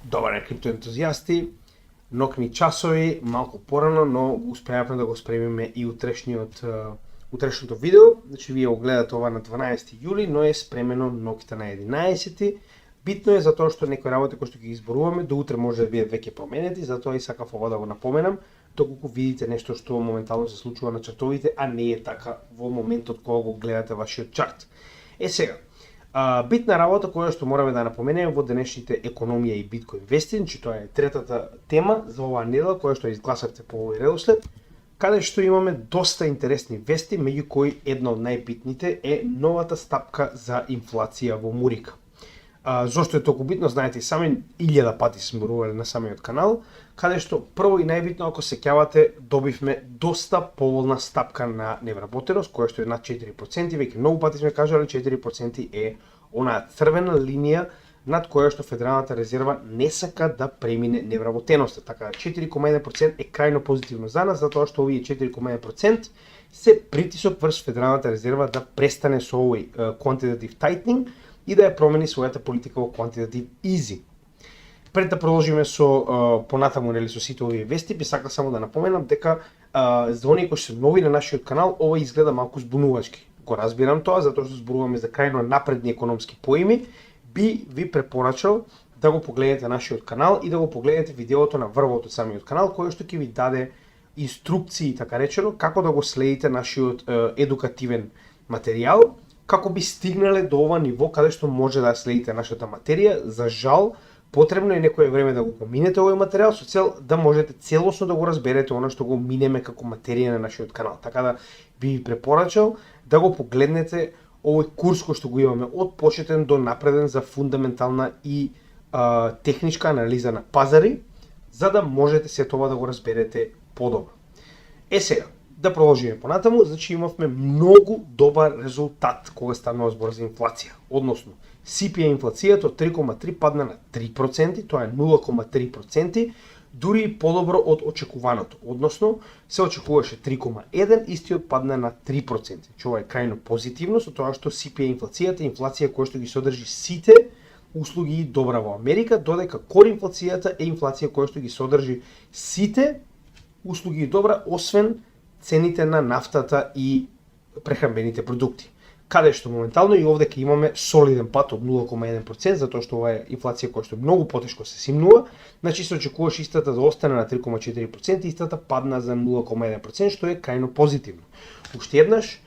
Добар криптоентузијасти, нокни часови, малку порано, но успеавме да го спремиме и утрешното видео. Значи, вие го гледате ова на 12 јули, но е спремено ноќта на 11. Битно е затоа што некои работи кои што ги изборуваме до утре може да бидат веќе променети, затоа и сакав ова да го напоменам, доколку видите нешто што моментално се случува на чартовите, а не е така во моментот кога го гледате вашиот чарт. Сега, битна работа која што мораме да напоменеме во денешните економија и биткоин инвестинг, че тоа е третата тема за оваа недела која што изгласавте по овој редослед, каде што имаме доста интересни вести, меѓу кои една од најбитните е новата стапка за инфлација во Мурика. Зошто е толку битно, знаете и сами, 1000 пати сме зборувале на самиот канал, каде што прво и најбитно, ако се сеќавате, добивме доста поволна стапка на невработеност, која што е над 4%, веќе многу пати сме кажале 4% е онаа црвена линија над која што Федералната резерва не сака да премине невработеноста. Така 4,1% е крајно позитивно за нас, затоа што овие 4,1% се притисок врз Федералната резерва да престане со овој quantitative tightening и да ја промени својата политика во quantitative easing. Пред да продолжиме со понатаму со сите овие вести, би сакал само да напоменам дека за оние кои се нови на нашиот канал, ова изгледа малку збунувачки. Го разбирам тоа, затоа што зборуваме за крајно напредни економски поими, би ви препорачал да го погледнете нашиот канал и да го погледнете видеото на врвот од самиот канал, кој што ќе ви даде инструкции, така речено, како да го следите нашиот едукативен материјал, како би стигнале до ова ниво каде што може да следите нашата материја. За жал, потребно е некое време да го поминете овој материјал со цел да можете целосно да го разберете она што го минеме како материја на нашиот канал. Така да би ви препорачал да го погледнете овој курс кој што го имаме од почетен до напреден за фундаментална и техничка анализа на пазари, за да можете се тоа да го разберете подобро. Сега, да продолжиме понатаму, значи имавме многу добар резултат кога станува збор за инфлација. Односно, CPI инфлацијата од 3,3 падна на 3%, тоа е 0,3%, дури и подобро од очекуваното. Односно, се очекуваше 3,1, истиот падна на 3%. Ова е крајно позитивно, со тоа што CPI инфлацијата е инфлација која што ги содржи сите услуги и добра во Америка, додека кор инфлацијата е инфлација која што ги содржи сите услуги и добра, освен цените на нафтата и прехранбените продукти. Каде што моментално и овде ќе имаме солиден пат од 0,1%, затоа што ова е инфлација која што многу потешко се симнува, значи се очекуваше истата да остане на 3,4%, истата падна за 0,1%, што е крајно позитивно. Уште еднаш,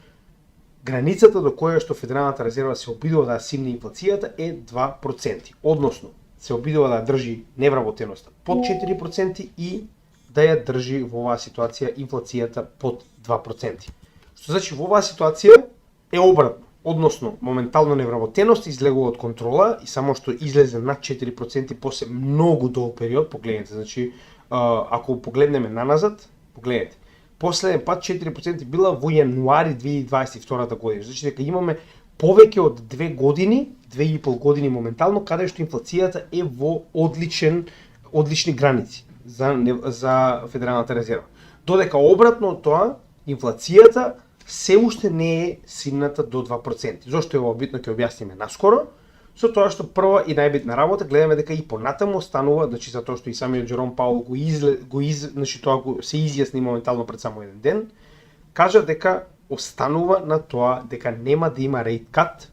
границата до која што Федералната резерва се обидува да симне инфлацијата е 2%, односно се обидува да држи невработеноста под 4% и да ја држи во оваа ситуација инфлацијата под 2%. Што значи во оваа ситуација е обратно, односно моментално невработеност излегува од контрола и само што излезе над 4% после многу долг период, погледнете, значи ако погледнеме наназад, погледнете. Последен пат 4% била во јануари 2022 година, значи дека имаме повеќе од 2 години, 2,5 години моментално, каде што инфлацијата е во одлични граници за Федералната резерва. Додека обратно од тоа, инфлацијата се уште не е симната до 2%. Зошто е ова битно, ќе објасниме наскоро, со тоа што прва и најбитна работа гледаме дека и понатаму останува, значи затоа што и самиот Джером Паул значи тоа го се изјасни моментално пред само еден ден, кажа дека останува на тоа дека нема да има рейт кат,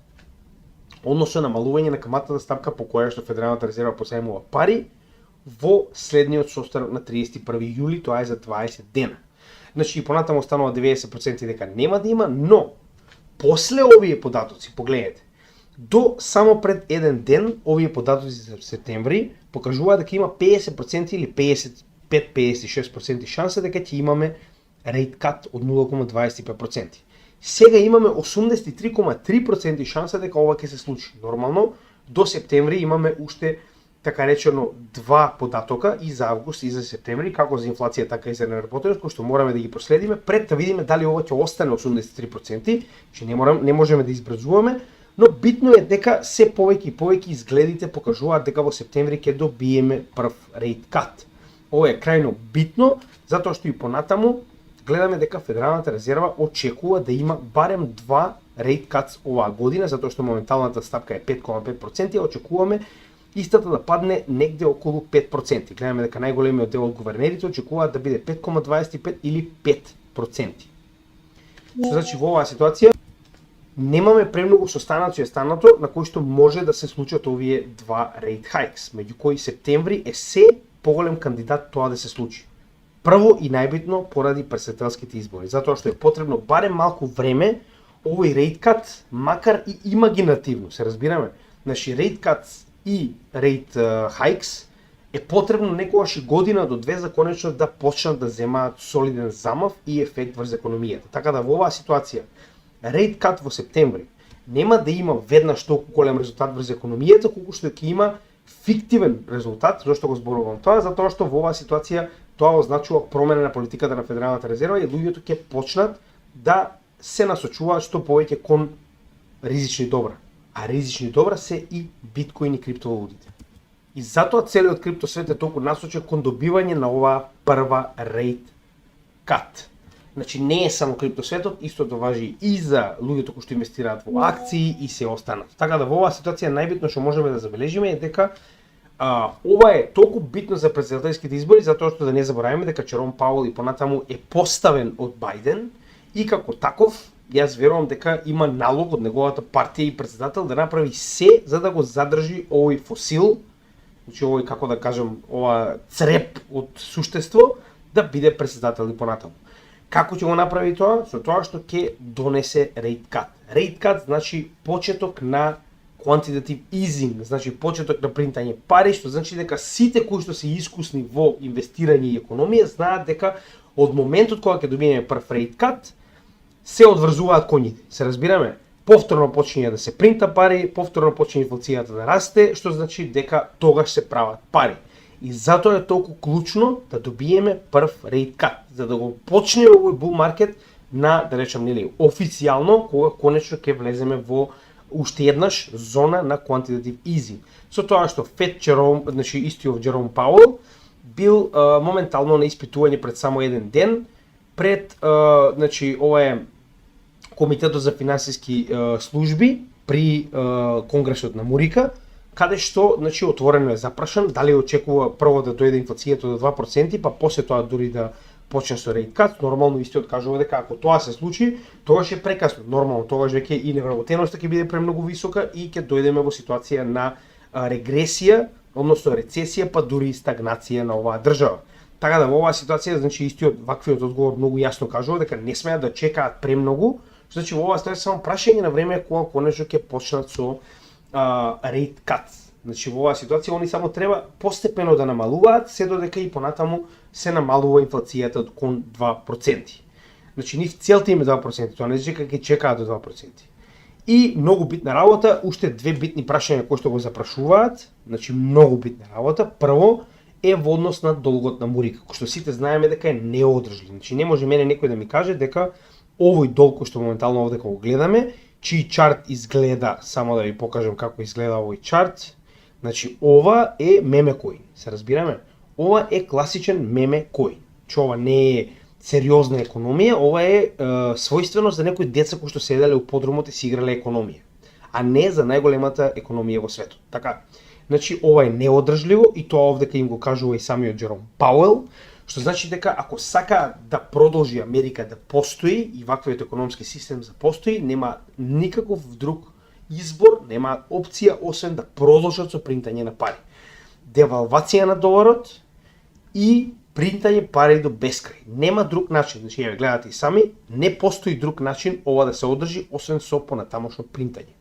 односно намалување на каматната стапка по која што Федералната резерва позаемува пари во следниот состанок на 31 јули, тоа е за 20 дена. Значи и понатаму останува 90% дека нема да има, но после овие податоци, погледнете, до само пред еден ден, овие податоци за септември покажуваат дека има 50% или 55-56% шанса дека ќе имаме рейт кат од 0,25%. Сега имаме 83,3% шанса дека ова ќе се случи. Нормално, до септември имаме уште така речено два податока и за август и за септември, како за инфлација, така и за невработеност, кои што мораме да ги проследиме пред да видиме дали ова ќе остане 83%, че не можеме да избрзуваме, но битно е дека се повеќе и повеќе изгледите покажуваат дека во септември ќе добиеме прв рейт кат. Ова е крајно битно, затоа што и понатаму гледаме дека Федералната резерва очекува да има барем два рейт катс оваа година, затоа што моменталната стапка е 5,5%, и очекуваме истата да падне негде околу 5%. Гледаме дека најголемиот дел од гувернерите очекуваат да биде 5,25 или 5%. Што значи во оваа ситуација немаме премногу состаноци и останато на кои што може да се случат овие два rate hikes, меѓу кои септември е се поголем кандидат тоа да се случи. Прво и најбитно поради претседателските избори, затоа што е потребно барем малку време овој rate cut, макар и имагинативно, се разбираме. Значи rate cuts и rate hikes е потребно некогаш и година до две за конечно да почнат да земаат солиден замав и ефект врз економијата. Така да во оваа ситуација rate cut во септември нема да има веднаш толку голем резултат врз економијата, колку што ќе има фиктивен резултат. Зошто го зборувам тоа? Затоа што во оваа ситуација тоа означува промена на политиката на Федералната резерва и луѓето ќе почнат да се насочуваат што повеќе кон ризични добра. А ризични добра се и биткоин и криптовалутите. И затоа целиот криптосвет е толку насочен кон добивање на оваа прва rate cut. Значи не е само криптосветот, истото важи и за луѓето кои што инвестираат во акции и се останат. Така да во оваа ситуација најбитно што можеме да забележиме е дека ова е толку битно за претседателските избори затоа што да не забораваме дека Джером Пауел и понатаму е поставен од Бајден и како таков јас верувам дека има налог од неговата партија и претседател да направи се за да го задржи овој фосил, значи овој како да кажам, ова цреп од суштество да биде претседател и понатаму. Како ќе го направи тоа? Со тоа што ќе донесе rate cut. Rate cut значи почеток на quantitative easing, значи почеток на принтање пари, што значи дека сите кои што се искусни во инвестирање и економија знаат дека од моментот кога ќе добиеме прв rate cut се одврзуваат коњите. Се разбираме? Повторно почиња да се принта пари, повторно почиња инфлацијата да расте, што значи дека тогаш се прават пари. И затоа е толку клучно да добиеме прв rate cut, за да го почне овој bull market на, да речем, нели, официјално, кога конечно ќе влеземе во уште еднаш зона на quantitative easing. Со тоа што Фед значи истиот Джером Пауел бил моментално на испитување пред само еден ден пред значи ова е Комитетот за финансиски служби при Конгресот на Мурика, каде што значи отворено е запрашан дали очекува прво да дојде инфлацијата до 2%, па после тоа дури да почне со rate cut. Нормално истиот кажува дека ако тоа се случи, тогаш е прекасно. Нормално тогаш веќе и невработеноста ќе биде премногу висока и ќе дојдеме во ситуација на регресија, односно рецесија, па дури и стагнација на оваа држава. Така да во оваа ситуација значи истиот ваквиот одговор многу јасно кажува дека не смеат да чекаат премногу, што значи во оваа ситуација само прашање на време кога конечно ќе почнат со rate cuts. Значи во оваа ситуација они само треба постепено да намалуваат, се додека и понатаму се намалува инфлацијата кон 2%. Значи нив целта им е 2%, тоа не значи дека ќе чекаат до 2%. И многу битна работа, уште две битни прашања кои што го запрашуваат, значи многу битна работа. Прво е во однос на долгот на Мурика, кој што сите знаеме дека е неодржлив. Значи не може мене некој да ми каже дека овој долг кој што моментално овде го гледаме, чиј чарт изгледа, само да ви покажам како изгледа овој чарт. Значи ова е меме коин, се разбираме? Ова е класичен меме коин. Че ова не е сериозна економија, ова е својствено за некои деца кои што седеле у подрумот и си играле економија, а не за најголемата економија во светот. Така, значи ова е неодржливо и тоа овдека им го кажува и самиот Джером Пауел, што значи дека ако сака да продолжи Америка да постои и ваквиот економски систем да постои, нема никаков друг избор, нема опција освен да продолжат со принтање на пари. Девалвација на доларот и принтање пари до бескрај. Нема друг начин, значи ја гледате и сами, не постои друг начин ова да се одржи освен со понатамошно принтање.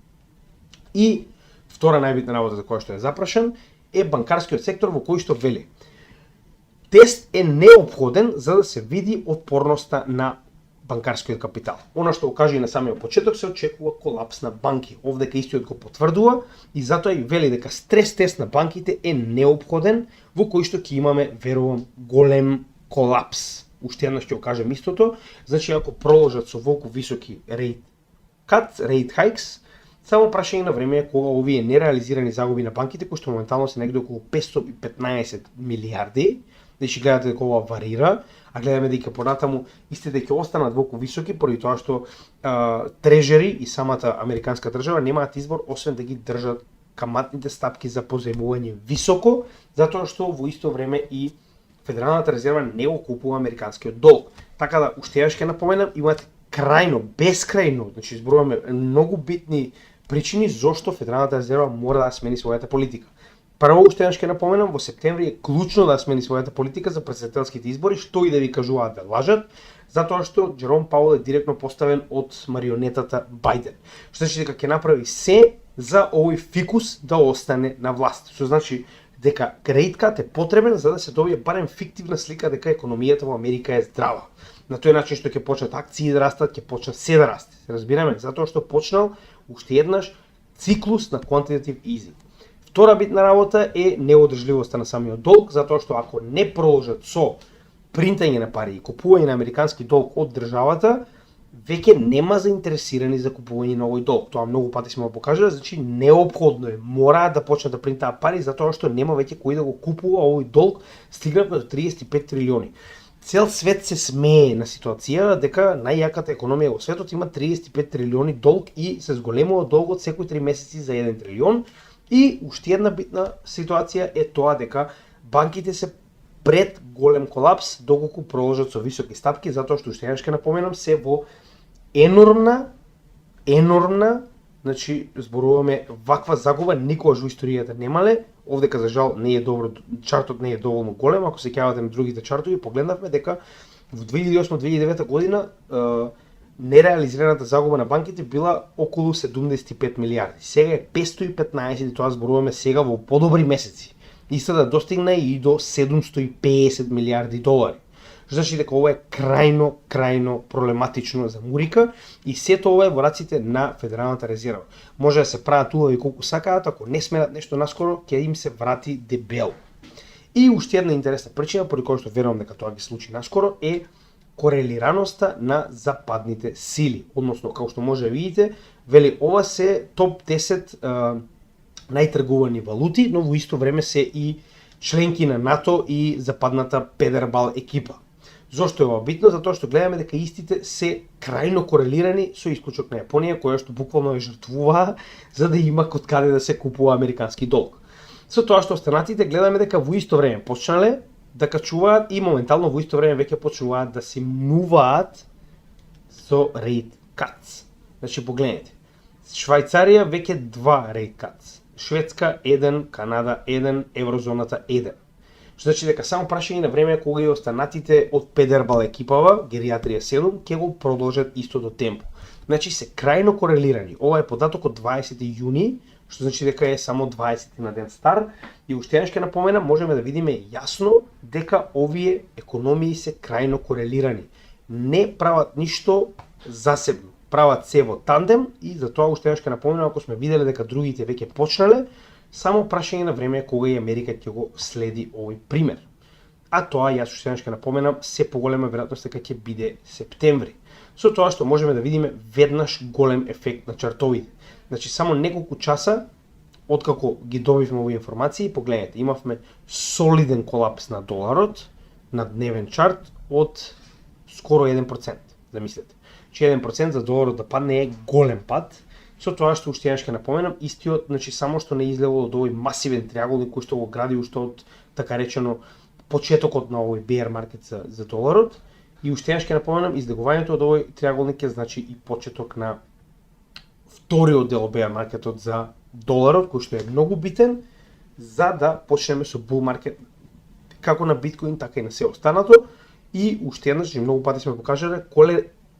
И втора најбитна работа за која што е запрашан е банкарскиот сектор во кој што вели: тест е неопходен за да се види отпорноста на банкарскиот капитал. Она што го кажа и на самиот почеток, се очекува колапс на банки. Овдека истиот го потврдува и затоа и вели дека стрес тест на банките е неопходен во кој што ќе имаме, верувам, голем колапс. Уште еднаш ќе го кажам истото, значи ако продолжат со волку високи rate hikes, само прашање на време е кога овие нереализирани загуби на банките, кои што моментално се негде околу 515 милиарди, значи гледате дека ова варира, а гледаме дека понатаму истите ќе останат волку високи поради тоа што трежери и самата американска држава немаат избор освен да ги држат каматните стапки за позаемување високо, затоа што во исто време и Федералната резерва не го купува американскиот долг. Така да, уште еднаш ќе напоменам, имате крајно, бескрајно, значи изборуваме многу битни причини зошто Федералната резерва мора да смени својата политика. Прво, уште еднаш ќе напоменам, во септември е клучно да смени својата политика за претседателските избори, што и да ви кажуваат да лажат, затоа што Джером Пауел е директно поставен од марионетата Бајден. Што значи дека ќе направи се за овој фикус да остане на власт. Што значи дека rate cut е потребен за да се добие барем фиктивна слика дека економијата во Америка е здрава. На тој начин што ќе почнат акции да растат, ќе почнат се да расте. Разбираме, затоа што почнал уште еднаш циклус на quantitative easing. Втора битна работа е неодржливоста на самиот долг, затоа што ако не продолжат со принтање на пари и купување на американски долг од државата, веќе нема заинтересирани за купување на овој долг. Тоа многу пати сме го покажале, значи неопходно е, мора да почнат да принтаат пари затоа што нема веќе кој да го купува овој долг, стигнавме до 35 трилиони. Цел свет се смее на ситуација дека најјаката економија во светот има 35 трилиони долг и се зголемува долгот секои 3 месеци за 1 трилион. И уште една битна ситуација е тоа дека банките се пред голем колапс доколку продолжат со високи стапки, затоа што уште еднаш ќе напоменам се во енормна, значи зборуваме ваква загуба никогаш во историјата немале. Овдека за жал не е добро, чартот не е доволно голем, ако се ќавате на другите чартови, погледнавме дека во 2008-2009 година нереализираната загуба на банките била околу 75 милиарди. Сега е 515 и тоа зборуваме сега во подобри месеци. Иста да достигне и до 750 милиарди долари. Значи дека ова е крајно проблематично за Мурика и сето ова е во раците на Федералната резерва. Може да се прават убави колку сакаат, ако не сменат нешто наскоро, ќе им се врати дебело. И уште една интересна причина, поради која што верувам дека тоа ќе случи наскоро, е корелираноста на западните сили. Односно, како што може да видите, вели ова се топ 10 најтргувани валути, но во исто време се и членки на НАТО и западната Педербал екипа. Зошто е ова битно? Затоа што гледаме дека истите се крајно корелирани со исклучок на Јапонија, која што буквално ја жртвува за да има код каде да се купува американски долг. Со тоа што останатите гледаме дека во исто време почнале да качуваат и моментално во исто време веќе почнуваат да се мнуваат со rate cuts. Значи погледнете. Швајцарија веќе 2 rate cuts. Шведска 1, Канада 1, еврозоната 1. Што значи дека само прашање на време кога и останатите од Педербал екипава, гериатрија 7, ќе го продолжат истото темпо. Значи се крајно корелирани. Ова е податок од 20 јуни, што значи дека е само 20 на ден стар. И уште еднаш ќе напоменам, можеме да видиме јасно дека овие економии се крајно корелирани. Не прават ништо засебно. Прават се во тандем и затоа уште еднаш ќе напоменам, ако сме виделе дека другите веќе почнале, само прашање на време кога и Америка ќе го следи овој пример. А тоа, јас уште еднаш ќе напоменам, се поголема веројатност дека ќе биде септември. Со тоа што можеме да видиме веднаш голем ефект на чартовите. Значи само неколку часа откако ги добивме овие информации, погледнете, имавме солиден колапс на доларот на дневен чарт од скоро 1%, замислете. Че 1% за доларот да падне е голем пад. Со тоа што уште еднаш ќе напоменам, истиот, значи само што не излегол од овој масивен триаголник кој што го гради уште од така речено почетокот на овој bear маркет за доларот. И уште еднаш ќе напоменам, излегувањето од овој триаголник е значи и почеток на вториот дел bear маркетот за доларот, кој што е многу битен за да почнеме со bull маркет како на биткоин, така и на се останато. И уште еднаш, многу пати сме покажале,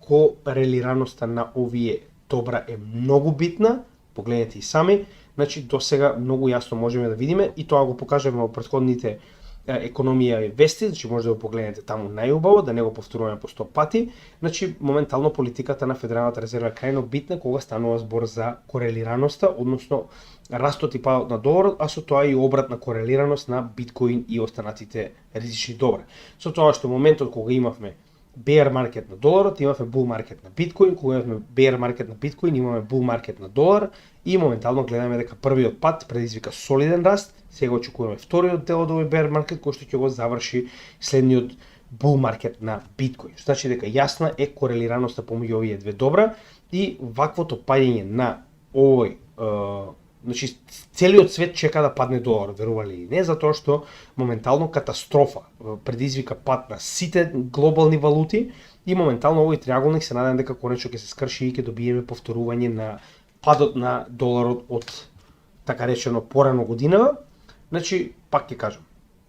корелираноста на овие добра е многу битна, погледнете и сами, значи до сега многу јасно можеме да видиме и тоа го покажеме во претходните економија и вести, значи може да го погледнете таму најубаво, да не го повторуваме по 100 пати. Значи моментално политиката на Федералната резерва е крајно битна кога станува збор за корелираноста, односно растот и падот на доларот, а со тоа и обратна корелираност на биткоин и останатите ризични добра. Со тоа што моментот кога имавме bear маркет на доларот, имаме bull маркет на биткоин, кога имаме bear маркет на биткоин, имаме bull маркет на долар и моментално гледаме дека првиот пат предизвика солиден раст, сега очекуваме вториот дел од овој bear маркет кој што ќе го заврши следниот bull маркет на биткоин. Значи дека јасна е корелираноста помеѓу овие две добра и ваквото паѓање на овој Значи целиот свет чека да падне доларот, верували или не, затоа што моментално катастрофа предизвика пад на сите глобални валути и моментално овој триаголник се надевам дека конечно ќе се скрши и ќе добиеме повторување на падот на доларот од така речено порано годинава. Значи, пак ќе кажам,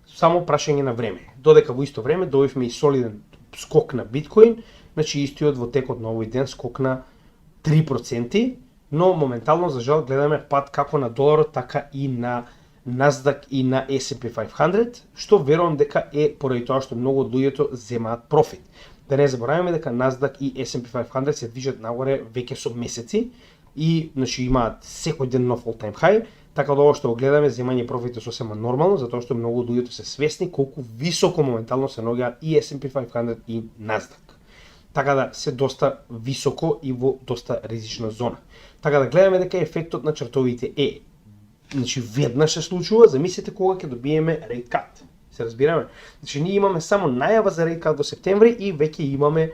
само прашање на време. Додека во исто време добивме и солиден скок на биткоин, значи истиот во текот на овој ден скок на 3%, но моментално за жал гледаме пад како на доларот, така и на Nasdaq и на S&P 500, што верувам дека е поради тоа што многу од луѓето земаат профит. Да не забораваме дека Nasdaq и S&P 500 се движат нагоре веќе со месеци и значи имаат секој ден нов all time high, така да ова што го гледаме земање профит е сосема нормално, затоа што многу од луѓето се свесни колку високо моментално се наоѓаат и S&P 500 и Nasdaq. Така да се доста високо и во доста ризична зона. Така да гледаме дека ефектот на чартовите е, значи веднаш се случува, замислете кога ќе добиеме rate cut. Се разбираме? Значи ние имаме само најава за rate cut во септември и веќе имаме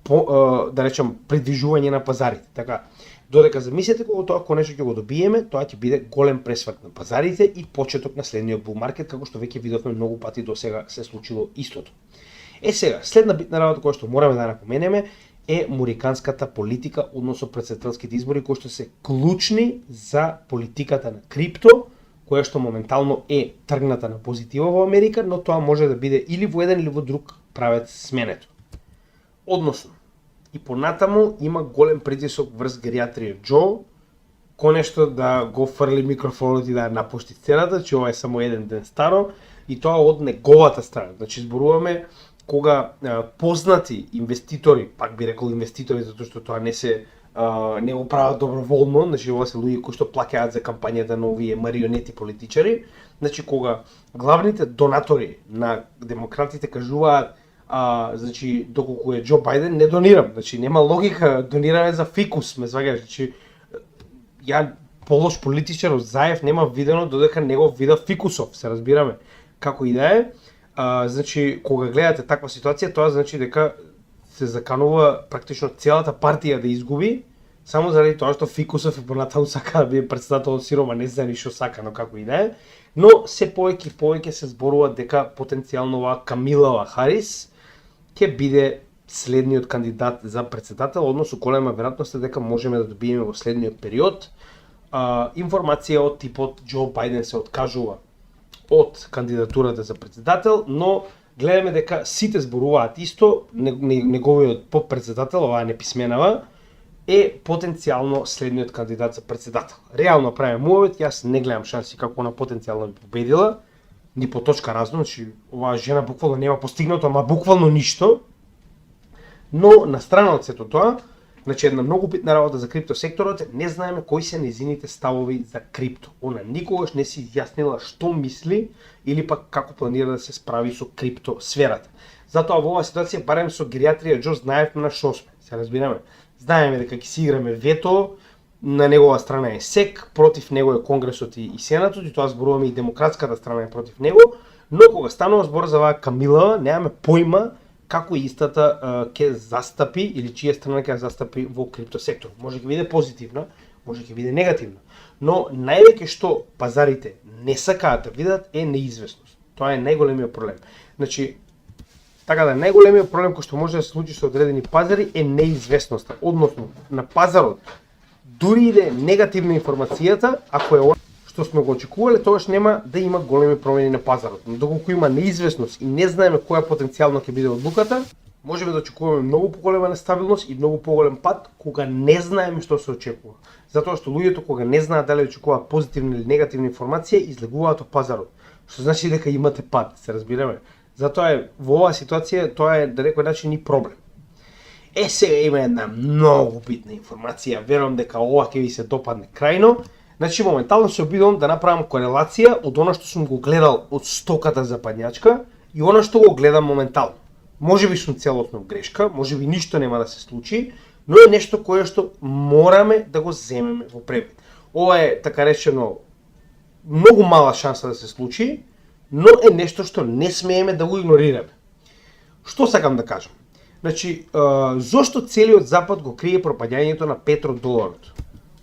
да речем предвижување на пазарите. Така, додека замислете кога тоа конечно ќе го добиеме, тоа ќе биде голем пресврт на пазарите и почеток на следниот bull market, како што веќе видовме многу пати досега се случило истото. Сега, следна битна работа која што мораме да напоменеме е американската политика односно претседателските избори кои што се клучни за политиката на крипто, која што моментално е тргната на позитива во Америка, но тоа може да биде или во еден или во друг правец сменето. Односно, и понатаму има голем притисок врз гериатрија Џо, конечно да го фрли микрофонот и да напушти сцената, че ова е само еден ден старо, и тоа од неговата страна. Значи зборуваме кога познати инвеститори, пак би рекол инвеститори затоа што тоа не го прават доброволно, значи ова се луѓе кои што плаќаат за кампањата на овие марионети политичари, значи кога главните донатори на демократите кажуваат значи доколку е Џо Бајден не донирам, значи нема логика, донираме за фикус, ме сваѓаш, значи ја полош политичар од Заев нема видено додека него вида фикусов, се разбираме. Како и да е, значи кога гледате таква ситуација, тоа значи дека се заканува практично целата партија да изгуби, само заради тоа што фикусов и понатаму сака да биде претседател од Сирома, не знае ништо сака, но како и да е. Но се повеќе и повеќе се зборува дека потенцијално оваа Камила Харис ќе биде следниот кандидат за претседател, односно голема веројатност е дека можеме да добиеме во следниот период информација од типот Џо Бајден се откажува од кандидатурата за претседател, но гледаме дека сите зборуваат исто, неговиот подпредседател, оваа неписменава, е потенцијално следниот кандидат за претседател. Реално правиме муавет, јас не гледам шанси како она потенцијално би победила, ни по точка разно, значи оваа жена буквално нема постигнато, ама буквално ништо. Но на страна од сето тоа, значи една многу битна работа за крипто секторот, не знаеме кои се незините ставови за крипто. Она никогаш не си изјаснила што мисли или пак како планира да се справи со крипто сферата. Затоа во оваа ситуација барем со гериатрија Џо знаевме на што сме. Се разбираме. Знаеме дека ќе си играме вето, на негова страна е СЕК, против него е Конгресот и Сенатот, и тоа зборуваме и демократската страна е против него, но кога станува збор за оваа Камила, немаме појма како истата ќе застапи или чија страна ќе застапи во крипто сектор. Може ќе биде позитивна, може ќе биде негативна, но највеќе што пазарите не сакаат да видат е неизвестност. Тоа е најголемиот проблем. Значи, така да најголемиот проблем кој што може да се случи со одредени пазари е неизвестноста, односно на пазарот дури и да е негативна информацијата, ако е она што сме го очекувале, тогаш нема да има големи промени на пазарот. Но доколку има неизвестност и не знаеме која потенцијално ќе биде одлуката, можеме да очекуваме многу поголема нестабилност и многу поголем пад кога не знаеме што се очекува. Затоа што луѓето кога не знаат дали очекуваат позитивна или негативна информација, излегуваат од пазарот. Што значи дека имате пад, се разбираме. Затоа е во оваа ситуација тоа е да некој начин и проблем. Сега има една многу битна информација, верувам дека ова ќе ви се допадне крајно. Значи моментално се обидувам да направам корелација од она што сум го гледал од стоката за падњачка и она што го гледам моментално. Можеби сум целосно грешка, можеби ништо нема да се случи, но е нешто кое што мораме да го земеме во превид. Ова е така речено многу мала шанса да се случи, но е нешто што не смееме да го игнорираме. Што сакам да кажам? Значи, зошто целиот Запад го крие пропаѓањето на петродоларот?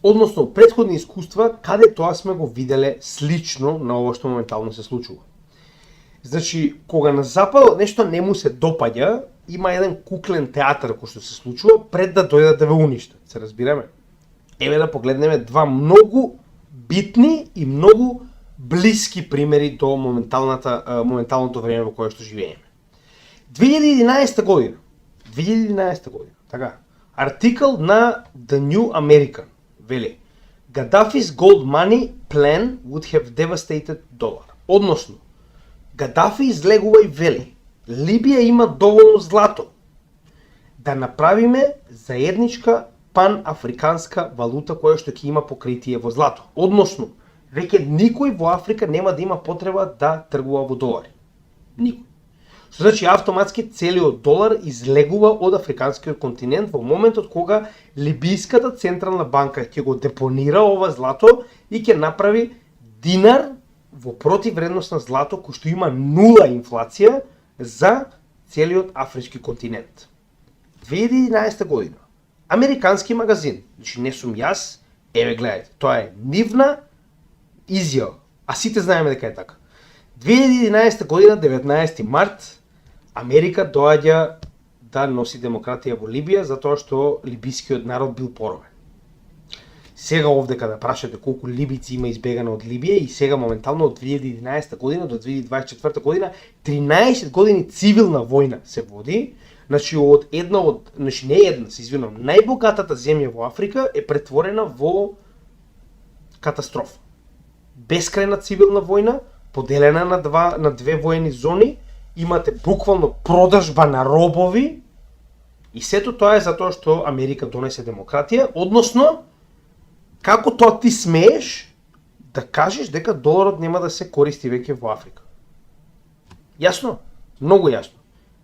Односно, претходни искуства, каде тоа сме го виделе слично на ова што моментално се случува. Значи, кога на Запад нешто не му се допаѓа, има еден куклен театар кој што се случува пред да дојдат да ве уништат. Се разбираме? Еве да погледнеме два многу битни и многу блиски примери до моменталното време во кое што живееме. 2011 година, така, артикл на The New American вели Gaddafi's gold money plan would have devastated dollar. Односно, Гадафи излегува и вели Либија има доволно злато да направиме заедничка панафриканска валута која што ќе има покритие во злато. Односно, веќе никој во Африка нема да има потреба да тргува во долари. Никој. Што значи автоматски целиот долар излегува од африканскиот континент во моментот кога Либијската централна банка ќе го депонира ова злато и ќе направи динар во противвредност на злато кој што има нула инфлација за целиот афрички континент. 2011 година, американски магазин, значи не сум јас, еве гледате, тоа е нивна изјава, а сите знаеме дека е така. 2011 година, 19 март, Америка доаѓа да носи демократија во Либија затоа што либискиот народ бил поробен. Сега овдека да прашате колку либици има избегано од Либија и сега моментално од 2011 година до 2024 година 13 години цивилна војна се води, значи не една, се извинувам, најбогатата земја во Африка е претворена во катастрофа. Бескрајна цивилна војна, поделена на две воени зони, имате буквално продажба на робови и сето тоа е затоа што Америка донесе демократија, односно како тоа ти смееш да кажеш дека доларот нема да се користи веќе во Африка? Јасно? Многу јасно.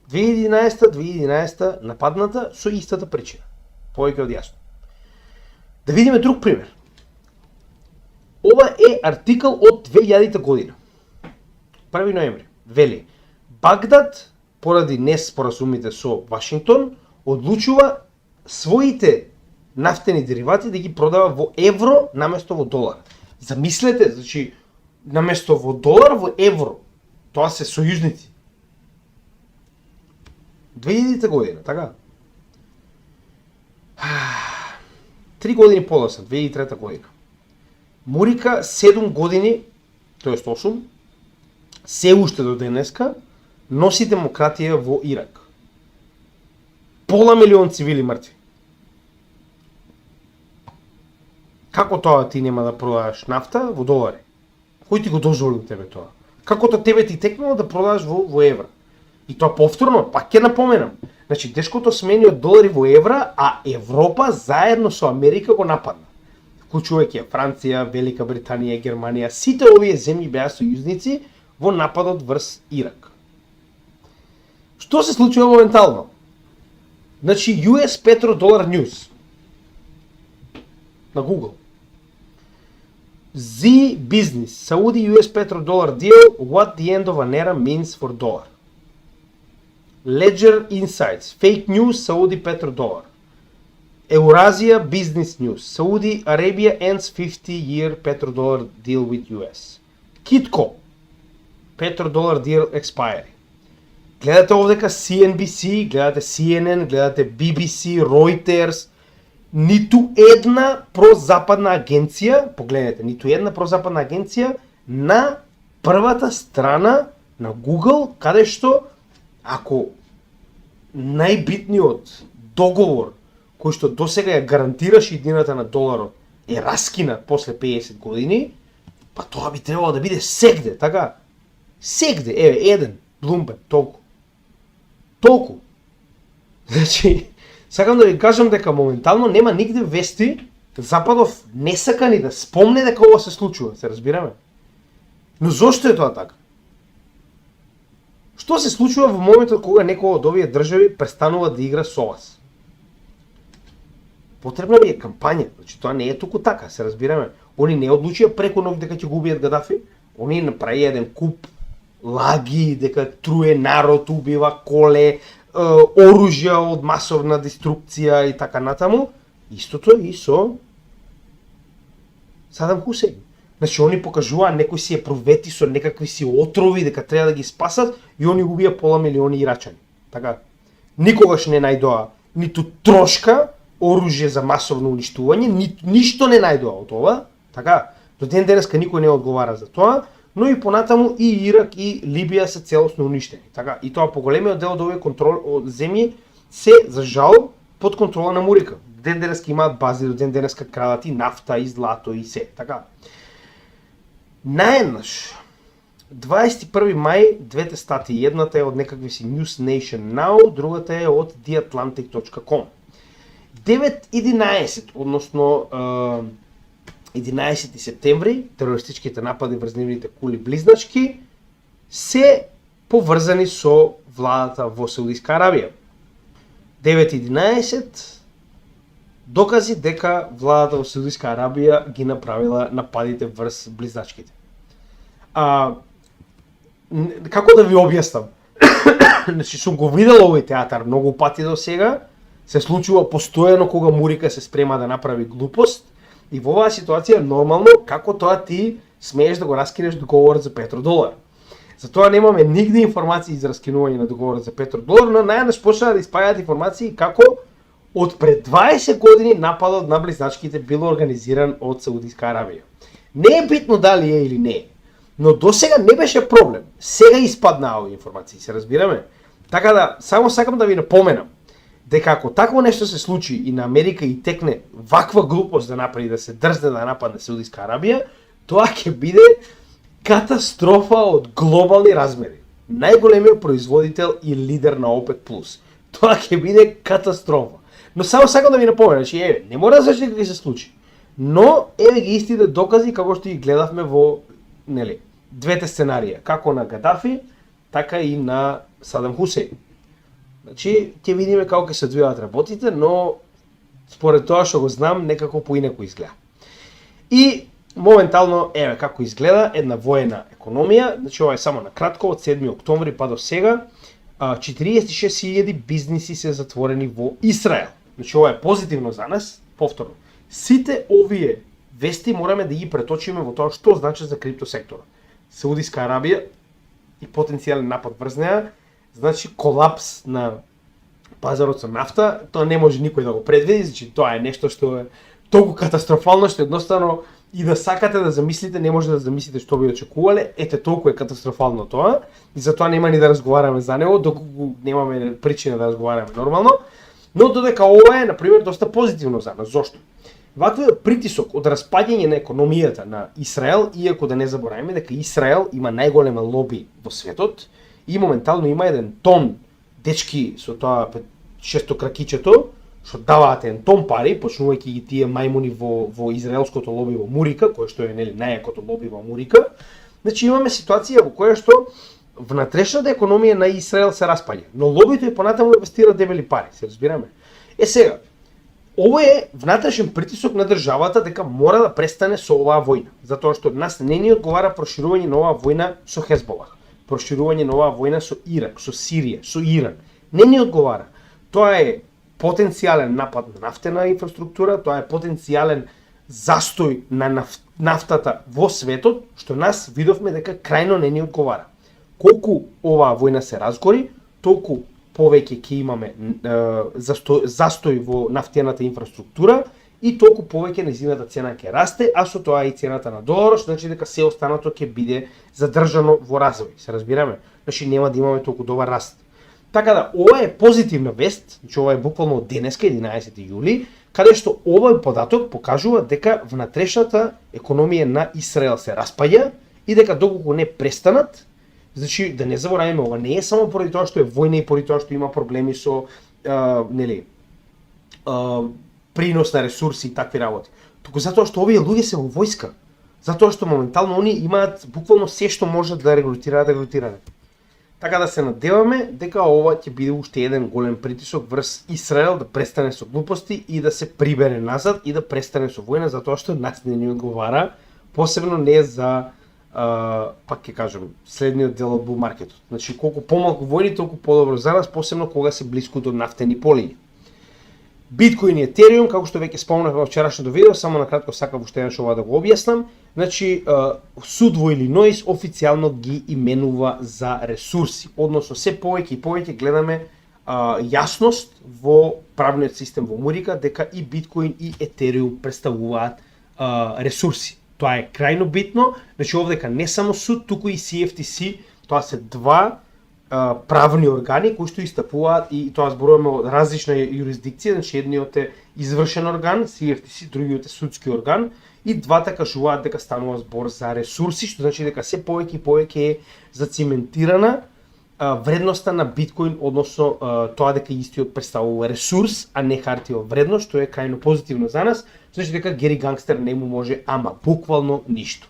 2011 нападната со истата причина. Повеќе од јасно. Да видиме друг пример. Ова е артикл од 2000 година. 1 ноември. Вели Багдад, поради неспоразумите со Вашингтон, одлучува своите нафтени деривати да ги продава во евро наместо во долар. Замислете, значи, наместо во долар, во евро. Тоа се сојузници. 2000 година, така? 3 години подоцна, 2003 година. Мурика 7 години, тоест 8, се уште до денеска, носи демократија во Ирак. Пола милион цивили мртви. Како тоа ти нема да продаваш нафта во долари? Кој ти го дозволил тебе тоа? Како тоа тебе ти текнало да продаваш во евра? И тоа повторно, пак ќе напоменам. Значи, дешкото смени од долари во евра, а Европа заедно со Америка го нападна. Вклучувајќи Франција, Велика Британија, Германија, сите овие земји беа сојузници во нападот врз Ирак. Што се случува моментално? Значи, US Petrodollar News на Google. Z Business, Saudi US Petrodollar deal, what the end of an era means for dollar. Ledger Insights, fake news, Saudi Petrodollar. Eurasia Business News, Saudi Arabia ends 50-year petrodollar deal with US. Kitco, petrodollar deal expiry. Гледате овдека CNBC, гледате CNN, гледате BBC, Reuters, ниту една прозападна агенција, погледнете, ниту една прозападна агенција на првата страна на Google, каде што ако најбитниот договор кој што досега ја гарантираше едината на доларот е раскинат после 50 години, па тоа би требало да биде сегде, така? Сегде, еве, еден, Bloomberg, толку. Значи, сакам да ви кажам дека моментално нема нигде вести, Западов не сака ни да спомне дека ова се случува, се разбираме? Но зошто е тоа така? Што се случува во моментот кога некој од овие држави престанува да игра со вас? Потребна ви е кампања, значи тоа не е туку така, се разбираме. Они не одлучија преку ног дека ќе го убијат Гадафи, они направи еден куп лаги, дека труе народ, убива коле, оружја од масовна деструкција и така натаму. Истото и со Садам Хусейн. Значи, они покажуваа некој си е провети со некакви си отрови дека треба да ги спасат и они убија пола милиони ирачани. Така, никогаш не најдоа ниту трошка оружје за масовно уништување, ништо не најдоа од ова, така, до ден денеска никој не одговара за тоа, но и понатаму и Ирак и Либија се целосно уништени. Така, и тоа по големиот дел од овие земји се, за жал, под контрола на Мурика. Ден денеска имаат бази, до ден денеска крадат и нафта, и злато, и се, така. Наеднаш, 21 мај, двете статии, едната е од некакви си News Nation Now, другата е од theatlantic.com. 9:11, односно 11 септември, терористичките напади врз нивните кули близначки се поврзани со владата во Саудиска Арабија. 9:11 докази дека владата во Саудиска Арабија ги направила нападите врз близначките. Како да ви објаснам? Значи, сум го видел овој театар многу пати до сега, се случува постојано кога Мурика се спрема да направи глупост, и во оваа ситуација нормално како тоа ти смееш да го раскинеш договорот за $5. Затоа немаме нигде информации за раскинување на договорот за $5, но најнаш почнаа да испаѓаат информации како од пред 20 години нападот на близначките бил организиран од Саудиска Арабија. Не е битно дали е или не е, но досега не беше проблем. Сега испаднаа овие информации, се разбираме? Така да, само сакам да ви напоменам дека ако такво нешто се случи и на Америка и текне ваква глупост да направи, да се дрзне да нападне Саудиска Арабија, тоа ќе биде катастрофа од глобални размери. Најголемиот производител и лидер на ОПЕК+. Тоа ќе биде катастрофа. Но само сакам да ви напоменам, че не мора да се случи се случи. Но еве ги истите докази како што ги гледавме во, нели, двете сценарија, како на Гадафи, така и на Садам Хусейн. Значи, ќе видиме како ќе се одвиваат работите, но според тоа што го знам, некако поинаку изгледа. И моментално, еве како изгледа една воена економија, значи ова е само на кратко, од 7 октомври па до сега, 46.000 бизниси се затворени во Израел. Значи ова е позитивно за нас, повторно. Сите овие вести мораме да ги преточиме во тоа што значи за криптосектора. Саудиска Арабија и потенцијален напад врз неа, значи колапс на пазарот со нафта, тоа не може никој да го предвиди, значи тоа е нешто што е толку катастрофално што едноставно и да сакате да замислите, не може да замислите што би очекувале, ете толку е катастрофално тоа, и затоа нема ни да разговараме за него, доколку немаме причина да разговараме нормално, но додека ова е, например, доста позитивно за нас. Зошто? Ваквиот притисок од распаѓање на економијата на Израел, иако да не забораваме дека Израел има најголема лоби во светот и моментално има еден тон дечки со тоа шестокракичето, што даваат еден тон пари, почнувајќи ги тие мајмуни во израелското лоби во Мурика, кое што е нели најакото лоби во Мурика. Значи имаме ситуација во која што внатрешната економија на Израел се распаѓа, но лобито и понатаму инвестира дебели пари, се разбираме. Сега, ово е внатрешен притисок на државата дека мора да престане со оваа војна, затоа што нас не ни одговара проширување на оваа војна со Хезболах, проширување на оваа војна со Ирак, со Сирија, со Иран. Не ни одговара. Тоа е потенцијален напад на нафтена инфраструктура, тоа е потенцијален застој на нафтата во светот, што нас видовме дека крајно не ни одговара. Колку оваа војна се разгори, толку повеќе ќе имаме застој во нафтената инфраструктура и толку повеќе нејзината цена ќе расте, а со тоа и цената на доларот, значи дека се останато ќе биде задржано во развој. Се разбираме? Значи нема да имаме толку добар раст. Така да, ова е позитивна вест, значи ова е буквално од денеска, 11 јули, каде што овој податок покажува дека внатрешната економија на Израел се распаѓа и дека доколку не престанат, значи да не забораваме, ова не е само поради тоа што е војна и поради тоа што има проблеми со принос на ресурси и такви работи, туку затоа што овие луѓе се во војска, затоа што моментално они имаат буквално се што можат да регрутираат. Така да се надеваме дека ова ќе биде уште еден голем притисок врз Израел да престане со глупости и да се прибере назад и да престане со војна, затоа што нас не ни одговара, посебно не за пак ќе кажам, следниот дел од bull маркетот. Значи колку помалку војни, толку подобро за нас, посебно кога се блиску до нафтени полиња. Биткоин и Етериум, како што веќе спомнав во вчерашното видео, само на кратко сакам уште еднаш ова да го објаснам. Значи, суд во Илиноис официјално ги именува за ресурси, односно се повеќе и повеќе гледаме јасност во правниот систем во Америка дека и биткоин и Етериум представуваат ресурси. Тоа е крајно битно, значи овдека не само суд, туку и CFTC, тоа се два правни органи кои што истапуваат, и тоа зборуваме од различна юрисдикција, значи едниот е извршен орган, CFTC, другиот е судски орган, и двата кажуваат дека станува збор за ресурси, што значи дека се повеќе и повеќе е зациментирана вредноста на биткоин, односно тоа дека истиот представува ресурс, а не хартија вредност, што е крајно позитивно за нас, значи дека Гери Гангстер не му може ама буквално ништо.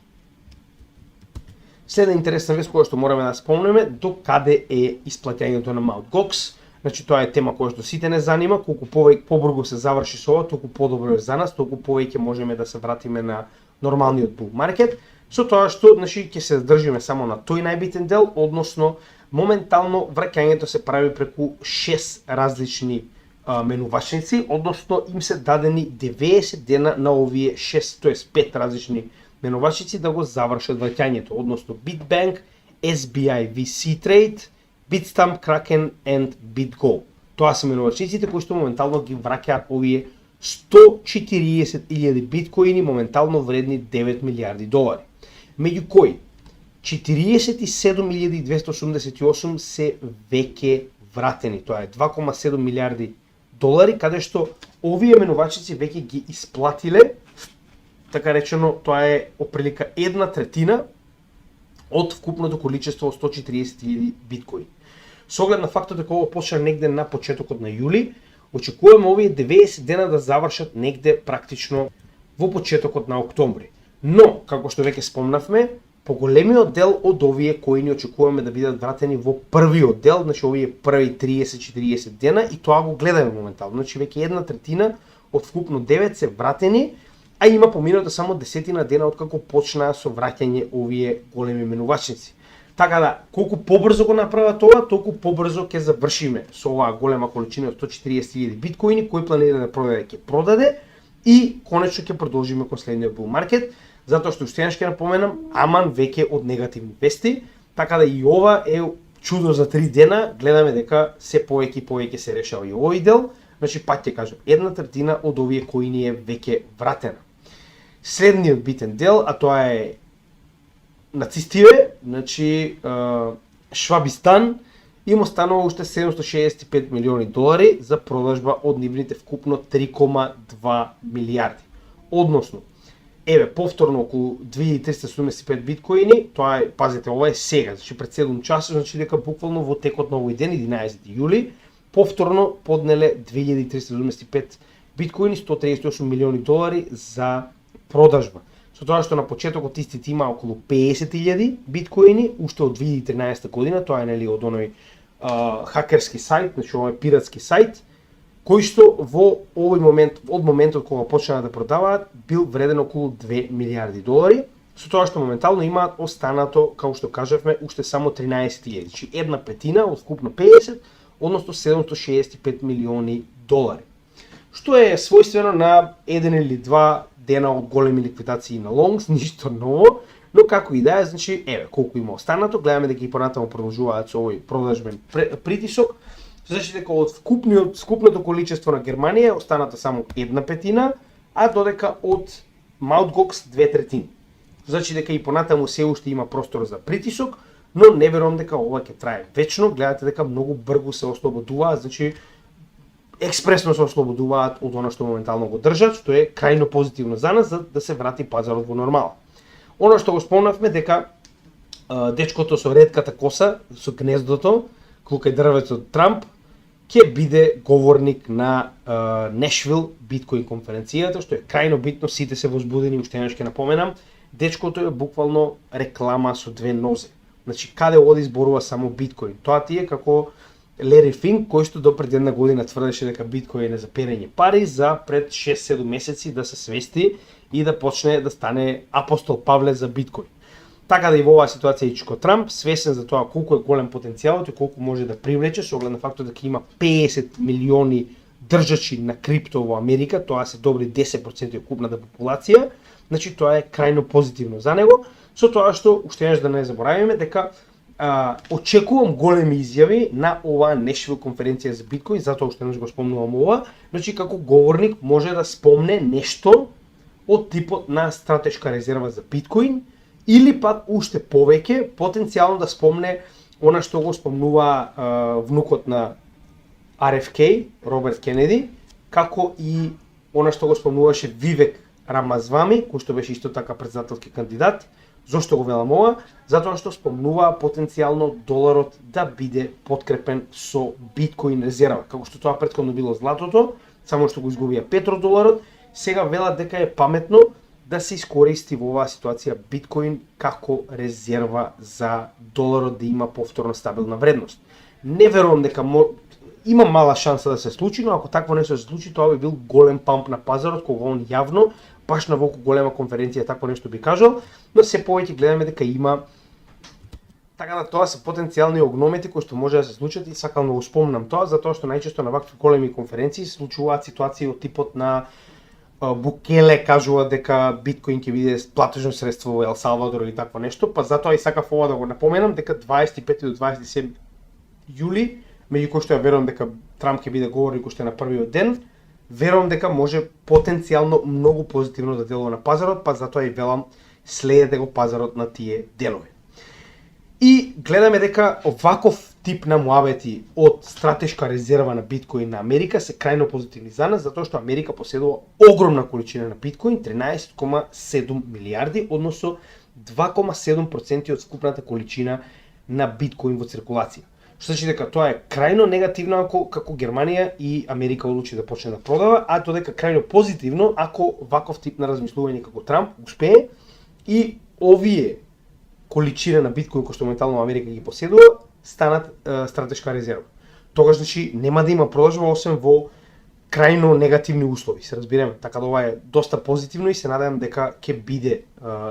Следна интересна вест која што мораме да спомнеме, до каде е исплаќањето на Mt. Gox. Значи тоа е тема која што сите не занима, колку побрзо се заврши со ова, толку подобро е за нас, толку повеќе можеме да се вратиме на нормалниот bull market. Со тоа што, значи, ќе се задржиме само на тој најбитен дел, односно моментално враќањето се прави преку 6 различни менувачници, односно им се дадени 90 дена на овие 6, тоест 5 различни менувачници да го завршат враќањето, односно Bitbank, SBI VC Trade, Bitstamp, Kraken and BitGo. Тоа се менувачниците кои што моментално ги враќаат овие 140.000 биткоини, моментално вредни 9 милиарди долари. Меѓу кои 47.288 се веќе вратени, тоа е 2,7 милиарди долари, каде што овие менувачници веќе ги исплатиле, така речено, тоа е оприлика 1/3 од вкупното количество 140.000 биткоини. Со оглед на фактот дека ова почна негде на почетокот на јули, очекуваме овие 90 дена да завршат негде практично во почетокот на октомври. Но, како што веќе спомнавме, поголемиот дел од овие коини очекуваме да бидат вратени во првиот дел, значи овие први 30-40 дена, и тоа го гледаме моментално. Значи веќе 1/3 од вкупно 9 се вратени, а има поминато само 10 дена откако почнаа со враќање овие големи менувачници. Така да, колку побрзо го направат тоа, толку побрзо ќе завршиме со оваа голема количина од 140.000 биткоини, кој планира да продаде, ќе продаде, и конечно ќе продолжиме кон следниот bull market, затоа што уште еднаш ќе напоменам, аман веќе од негативни вести, така да и ова е чудо за 3 дена, гледаме дека се повеќе и повеќе се решава и овој дел, значи пак ќе кажам, 1/3 од овие коини е веќе вратена. Следниот битен дел, а тоа е нацистиве, значи Швабистан, им останува уште 765 милиони долари за продажба од нивните вкупно 3,2 милиарди. Односно, еве, повторно околу 2375 биткоини, тоа е, пазете, ова е сега, значи пред 7 часа, значи дека буквално во текот на овој ден, 11 јули, повторно поднеле 2375 биткоини, 138 милиони долари за продажба. Со тоа што на почетокот истите има околу 50.000 биткоини, уште од 2013 година, тоа е нели од оној хакерски сајт, значи овој пиратски сајт, кој што во овој момент, од моментот кога почнаа да продаваат, бил вреден околу 2 милиарди долари, со тоа што моментално имаат останато, како што кажавме, уште само 13.000, значи 1/5 од вкупно 50, односно 765 милиони долари. Што е својствено на 1 или 2 дена од големи ликвидации на лонгс, ништо ново, но како и да е, значи, еве, колку има останато, гледаме дека и понатаму продолжуваат со овој продажбен притисок, значи дека од вкупното количество на Германија останата само 1/5, а додека од Mt. Gox 2/3. Значи дека и понатаму се уште има простор за притисок, но не верувам дека ова ќе трае вечно, гледате дека многу брзо се ослободуваат, значи експресно се ослободуваат од она што моментално го држат, што е крајно позитивно за нас, за да се врати пазарот во нормала. Оно што го спомнавме дека дечкото со ретката коса, со гнездото, клука и дрвецот Трамп, ќе биде говорник на Нешвил биткоин конференцијата, што е крајно битно, сите се возбудени, уште еднаш ќе напоменам, дечкото е буквално реклама со две нозе. Значи, каде оди зборува само биткоин. Тоа ти е како Лери Финк, кој што до пред една година тврдеше дека биткоин е за перење пари, за пред 6-7 месеци да се свести и да почне да стане апостол Павле за биткоин. Така да и во оваа ситуација Ичко Трамп, свесен за тоа колку е голем потенцијалот и колку може да привлече, со оглед на фактот дека има 50 милиони држачи на крипто во Америка, тоа се добри 10% од купната популација, значи тоа е крајно позитивно за него, со тоа што уште еднаш да не заборавиме дека очекувам големи изјави на оваа Нешвил конференција за биткоин, затоа уште еднаш го спомнувам ова, значи како говорник може да спомне нешто од типот на стратешка резерва за биткоин или пак уште повеќе потенцијално да спомне она што го спомнува внукот на RFK, Роберт Кенеди, како и она што го спомнуваше Вивек Рамазвами, кој што беше исто така претседателски кандидат. Зошто го велам ова? Затоа што спомнува потенцијално доларот да биде подкрепен со биткоин резерва, како што тоа претходно било златото, само што го изгубија петродоларот, сега велат дека е паметно да се искористи во оваа ситуација биткоин како резерва за доларот да има повторно стабилна вредност. Не верувам дека има мала шанса да се случи, но ако такво нешто се случи, тоа би бил голем памп на пазарот, кога он јавно, баш на волку голема конференција такво нешто би кажал, но се повеќе гледаме дека има, така да тоа се потенцијални огномети кои што може да се случат и сакам да го спомнам тоа, затоа што најчесто на вакви големи конференции се случуваат ситуации од типот на Букеле кажува дека биткоин ќе биде платежно средство во Ел Салвадор или такво нешто, па затоа и сакав ова да го напоменам дека 25 до 27 јули, меѓу кои што ја верувам дека Трамп ќе биде говорник уште на првиот ден, верувам дека може потенцијално многу позитивно да делува на пазарот, па затоа и велам следете го пазарот на тие денови. И гледаме дека оваков тип на муабети од стратешка резерва на биткоин на Америка се крајно позитивни за нас, затоа што Америка поседува огромна количина на биткоин, 13,7 милиарди, односно 2,7% од скупната количина на биткоин во циркулација. Што значи дека тоа е крајно негативно како Германија и Америка одлучи да почне да продава, а додека крајно позитивно ако ваков тип на размислување како Трамп успее и овие количина на биткоин кои што моментално Америка ги поседува станат стратешка резерва. Тогаш значи нема да има продажба освен во крајно негативни услови, се разбираме. Така да ова е доста позитивно и се надевам дека ќе биде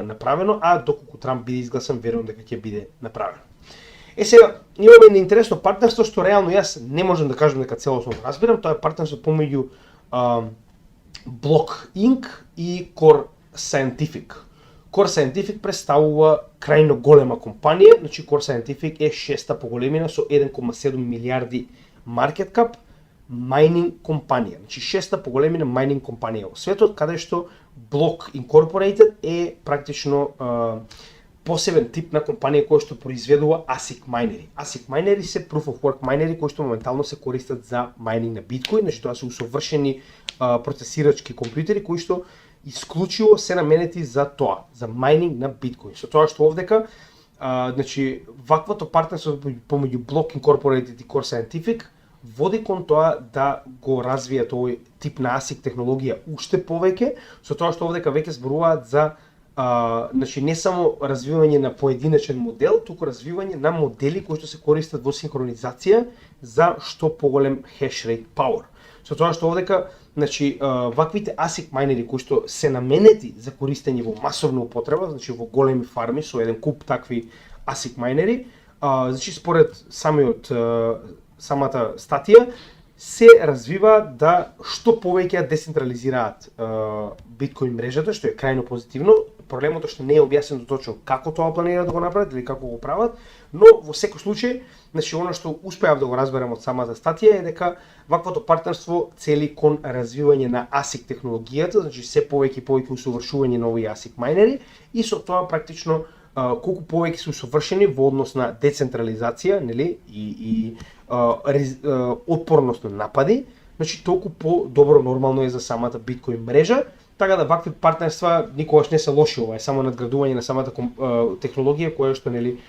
направено, а доколку Трамп биде изгласан, верувам дека ќе биде направено. Сега, имаме едно интересно партнерство што реално јас не можам да кажам дека целосно го разбирам, тоа е партнерство помеѓу Block Inc и Core Scientific. Core Scientific представува крајно голема компанија, значи Core Scientific е шеста по големина со 1,7 милиарди market cap майнинг компанија. Значи шеста по големина майнинг компанија во светот, каде што Block Incorporated е практично посебен тип на компанија која што произведува ASIC майнери. ASIC майнери се Proof of Work майнери кои што моментално се користат за майнинг на биткоин, значи тоа се усовршени процесирачки компјутери кои што исклучиво се наменети за тоа, за майнинг на биткоин. Со тоа што овдека, значи ваквото партнерство помеѓу Block Incorporated и Core Scientific води кон тоа да го развијат овој тип на ASIC технологија уште повеќе, со тоа што овдека веќе зборуваат за значи не само развивање на поединечен модел, туку развивање на модели кои што се користат во синхронизација за што поголем hash rate power. Со тоа што овдека, значи ваквите ASIC майнери кои што се наменети за користење во масовна употреба, значи во големи фарми со еден куп такви ASIC майнери, значи според самата статија се развива да што повеќе децентрализираат биткоин мрежата, што е крајно позитивно. Проблемот е што не е објаснето точно како тоа планираат да го направат или како го прават, но во секој случај, значи она што успеав да го разберам од самата статија е дека ваквото партнерство цели кон развивање на ASIC технологијата, значи се повеќе и повеќе усовршување на овие ASIC майнери и со тоа практично колку повеќе се усовршени во однос на децентрализација, нели, и отпорност на напади, значи толку по-добро нормално е за самата биткоин мрежа, така да вакви партнерства никогаш не се лоши, ова е само надградување на самата технологија која што нели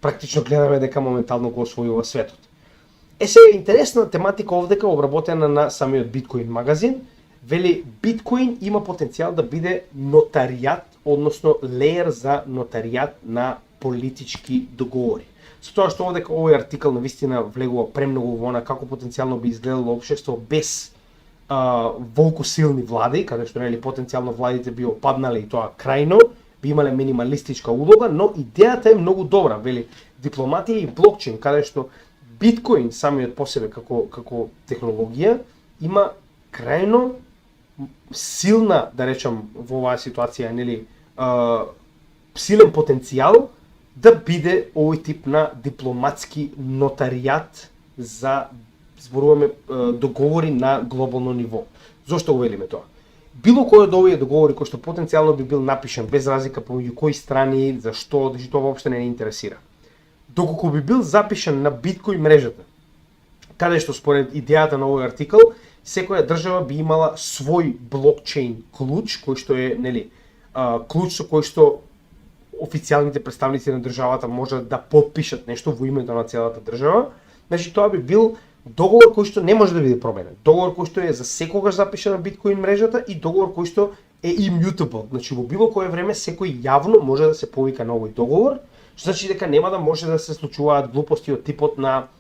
практично гледаме дека моментално го освојува светот. Сега интересна тематика овдека обработена на самиот биткоин магазин, вели биткоин има потенцијал да биде нотаријат, односно леер за нотаријат на политички договори. Со тоа што овдека овој артикл на вистина влегува премногу во она како потенцијално би изгледало општество без волку силни влади, каде што нели потенцијално владите би опаднале и тоа крајно, би имале минималистичка улога, но идејата е многу добра, вели дипломатија и блокчейн, каде што биткоин самиот по себе како технологија има крајно силна, да речам, во оваа ситуација, нели, силен потенцијал да биде овој тип на дипломатски нотаријат за зборуваме договори на глобално ниво. Зошто го велиме тоа? Било кој од овие договори кој што потенцијално би бил напишан без разлика помеѓу кои страни, зашто, тоа воопшто не интересира. Доколку би бил запишан на биткоин мрежата, каде што според идејата на овој артикл, секоја држава би имала свој блокчейн клуч, кој што е, нели, клуч со кој што официјалните представници на државата можат да подпишат нешто во името на целата држава. Значи тоа би бил договор кој што не може да биде променен. Договор кој што е за секогаш запишан на биткоин мрежата и договор кој што е immutable. Значи во било кое време секој јавно може да се повика на овој договор, што значи дека нема да може да се случуваат глупости од типот на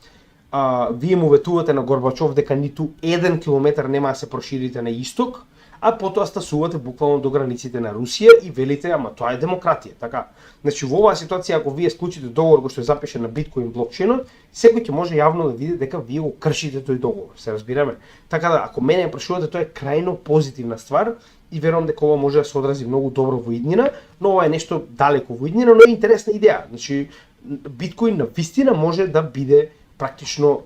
вие му ветувате на Горбачов дека ниту 1 километар нема да се проширите на исток, а потоа стасувате буквално до границите на Русија и велите, ама тоа е демократија, така. Значи во оваа ситуација ако вие склучите договор кој што е запишан на биткоин блокчейнот, секој ќе може јавно да види дека вие го кршите тој договор, се разбираме. Така да, ако мене прашувате, тоа е крајно позитивна ствар и верувам дека ова може да се одрази многу добро во иднина, но ова е нешто далеко во иднина, но е интересна идеја. Значи биткоин на вистина може да биде практично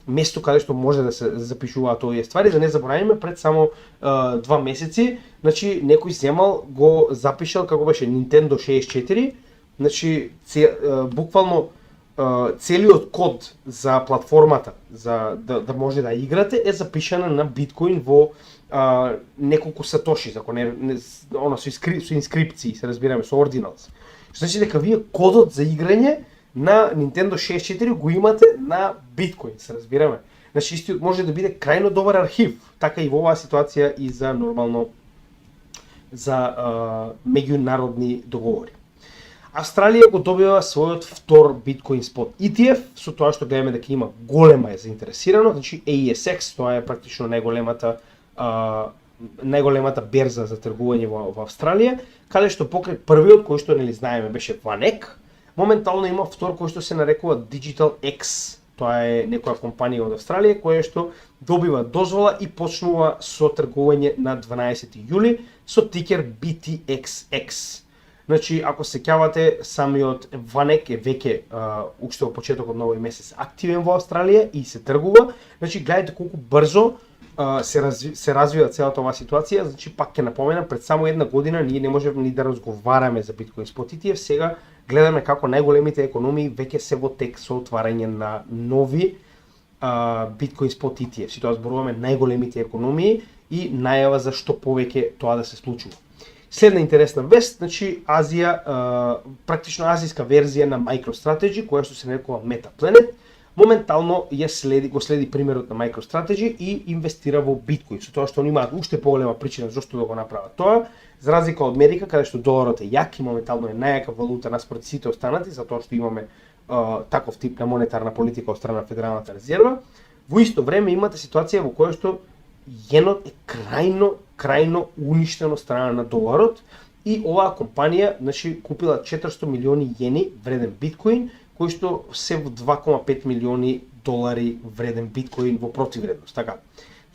место каде што може да се запишуваат овие ствари, да не забораваме пред само 2 месеци, значи некој земал го запишал како беше Nintendo 64, значи буквално целиот код за платформата за да може да играте е запишана на биткоин во неколку сатоши, ако не она со инскрипции, се разбираме, со ординалс. Значи дека вие кодот за играње на Nintendo 64 го имате на биткоин, се разбираме. Значи истиот може да биде крајно добар архив, така и во оваа ситуација и за нормално за меѓународни договори. Австралија го добива својот втор биткоин спот ETF, со тоа што гледаме дека има голема заинтересирано, значи ASX, тоа е практично најголемата берза за тргување во Австралија, каде што покрај првиот кој што нели знаеме беше VanEck, моментално има втор кој што се нарекува Digital X. Тоа е некоја компанија од Австралија која што добива дозвола и почнува со тргување на 12 јули со тикер BTXX. Значи, ако се сеќавате, самиот VanEck е веќе уште во почетокот на овој месец активен во Австралија и се тргува. Значи, гледате колку брзо се развива целата оваа ситуација. Значи, пак ќе напоменам, пред само една година ние не можеме ни да разговараме за биткоин спот ETF, сега гледаме како најголемите економии веќе се во тек со отварање на нови биткоин спот ETF. Си тоа зборуваме најголемите економии и најава за што повеќе тоа да се случува. Следна интересна вест, значи Азија, практично азијска верзија на MicroStrategy, која што се нарекува MetaPlanet, моментално го следи примерот на MicroStrategy и инвестира во биткоин, со тоа што они имаат уште поголема причина зашто да го направат тоа, за разлика од Америка, каде што доларот е јак и моментално е најака валута наспред сите останати, затоа што имаме таков тип на монетарна политика од страна на Федералната резерва. Во исто време имате ситуација во која што јенот е крајно уништен од страна на доларот и оваа компанија, значи, купила 400 милиони јени вреден биткоин, кој што се во 2,5 милиони долари вреден биткоин во противредност. Така.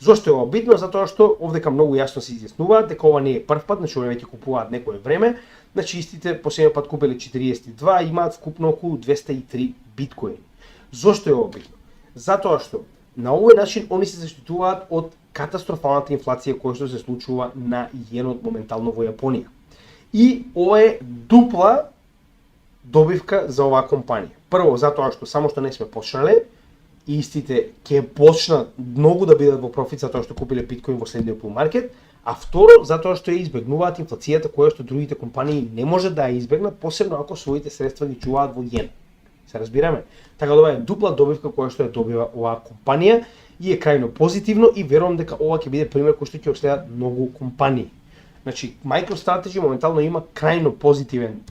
Зошто е ова битно? Затоа што овдека многу јасно се изјаснуваат дека ова не е прв пат, значи веќе купуваат некое време, значи истите последниот пат купеле 42 и имаат вкупно околу 203 биткоини. Зошто е ова битно? Затоа што на овој начин они се заштитуваат од катастрофалната инфлација која што се случува на јенот моментално во Јапонија. И ова е дупла добивка за оваа компанија. Прво, затоа што само што не сме почнале, и истите ќе почнат многу да бидат во профит затоа што купиле биткоин во следниот bull market, а второ, затоа што ја избегнуваат инфлацијата која што другите компании не можат да ја избегнат, посебно ако своите средства ги чуваат во јен. Се разбираме? Така да ова е дупла добивка која што ја добива оваа компанија и е крајно позитивно и верувам дека ова ќе биде пример кој што ќе следат многу компании. Значи, MicroStrategy моментално има крајно позитивен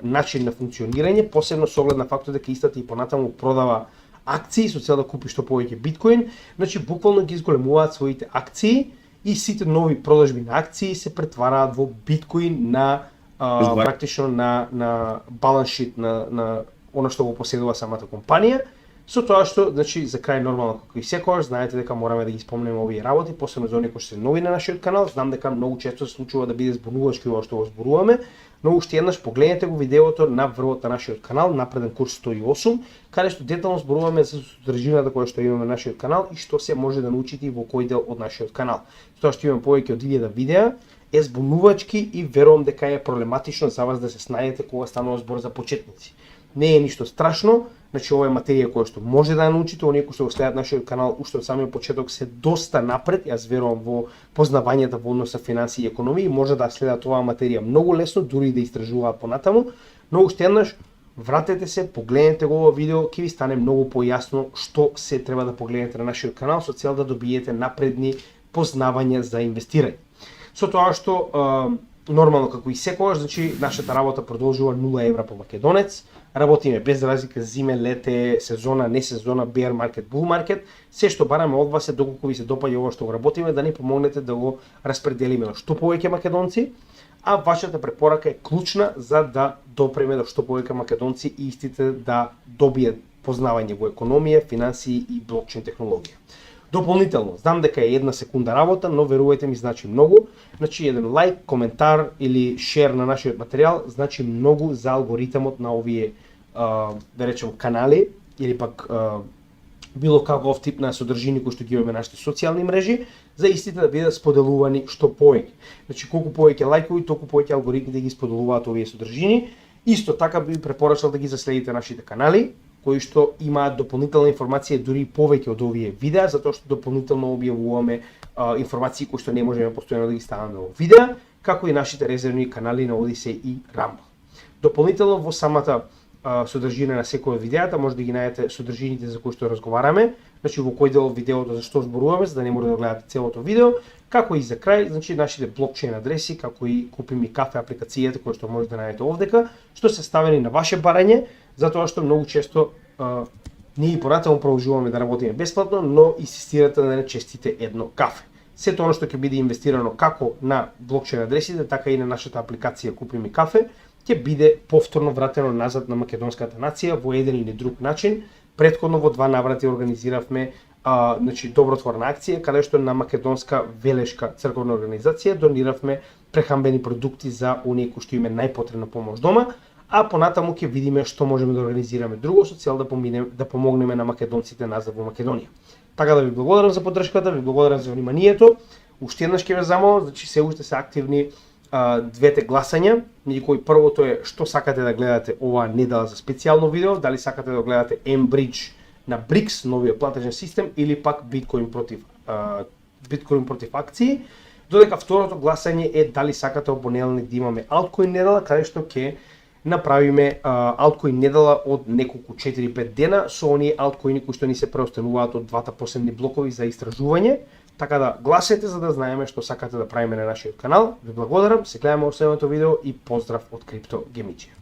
начин на функционирање, посебно со оглед на фактот дека истата и понатаму продава акции со цел да купи што повеќе биткоин, значи буквално ги изголемуваат своите акции и сите нови продажби на акции се претвараат во биткоин на практично на баланс шит на она што го поседува самата компанија. Со тоа што, значи, за крај нормално како и секогаш, знаете дека мораме да ги спомнеме овие работи, посебно за оние кои се нови на нашиот канал. Знам дека многу често се случува да биде збунувачки ова што го зборуваме, но уште еднаш погледнете го видеото на врвот на нашиот канал, напреден курс 108, каде што детално зборуваме за содржината која што имаме на нашиот канал и што се може да научите во кој дел од нашиот канал. Тоа што имаме повеќе од 1000 видеа е збунувачки и верувам дека е проблематично за вас да се снајдете кога станува збор за почетници. Не е ништо страшно, значи ова е материја која што може да ја научите, оние кои што го следат нашиот канал уште од самиот почеток се доста напред, јас верувам во познавањата во однос со финансии и економии, може да следат оваа материја многу лесно, дури и да истражуваат понатаму, но уште еднаш вратете се, погледнете го ова видео, ќе ви стане многу појасно што се треба да погледнете на нашиот канал со цел да добиете напредни познавања за инвестирање. Со тоа што нормално како и секогаш, значи нашата работа продолжува 0 евра по македонец. Работиме без разлика зиме, лете, сезона, не сезона, bear market, bull market. Се што бараме од вас е доколку ви се допаѓа ова што го работиме, да ни помогнете да го распределиме на што повеќе македонци, а вашата препорака е клучна за да допреме до што повеќе македонци и истите да добијат познавање во економија, финансии и блокчейн технологија. Дополнително, знам дека е 1 секунда работа, но верувајте ми значи многу. Значи еден лайк, коментар или шер на нашиот материјал значи многу за алгоритмот на овие да речем канали или пак било каков тип на содржини кои што ги имаме на нашите социјални мрежи, за истите да бидат споделувани што повеќе. Значи колку повеќе лајкови, толку повеќе алгоритмите ги споделуваат овие содржини. Исто така би препорачал да ги заследите нашите канали, кои што имаат дополнителна информација дури повеќе од овие видеа, затоа што дополнително објавуваме информации кои што не можеме постојано да ги ставаме во видеа, како и нашите резервни канали на Одисеј и Рамбл. Дополнително во самата содржина на секој од видеата може да ги најдете содржините за кои што разговараме, значи во кој дел од видеото за што зборуваме, за да не можете да гледате целото видео, како и за крај, значи нашите блокчейн адреси, како и Купи ми кафе апликацијата која што можете да најдете овдека, што се ставени на ваше барање, затоа што многу често ние и понатаму продолжуваме да работиме бесплатно, но инсистирате да не честите едно кафе. Сето оно што ќе биде инвестирано како на блокчейн адресите, така и на нашата апликација Купи ми кафе, ќе биде повторно вратено назад на македонската нација во еден или друг начин. Претходно во 2 наврати организиравме значи добротворна акција каде што на македонска велешка црковна организација дониравме прехранбени продукти за оние кои што име најпотребна помош дома, а понатаму ќе видиме што можеме да организираме друго со цел да помогнеме на македонците назад во Македонија. Така да ви благодарам за поддршката, ви благодарам за вниманието. Уште еднаш ќе ве замолам, значи се уште се активни двете гласања, меѓу кои првото е што сакате да гледате оваа недела за специјално видео, дали сакате да гледате Mbridge на BRICS, новиот платежен систем, или пак биткоин против акции, додека второто гласање е дали сакате во понеделник да имаме алткоин недела, каде што ќе направиме алткоин недела од неколку 4-5 дена со оние алткоини кои што ни се преостануваат од двата последни блокови за истражување. Така да гласете за да знаеме што сакате да правиме на нашиот канал. Ви благодарам, се гледаме во следното видео и поздрав од Крипто Гемичија.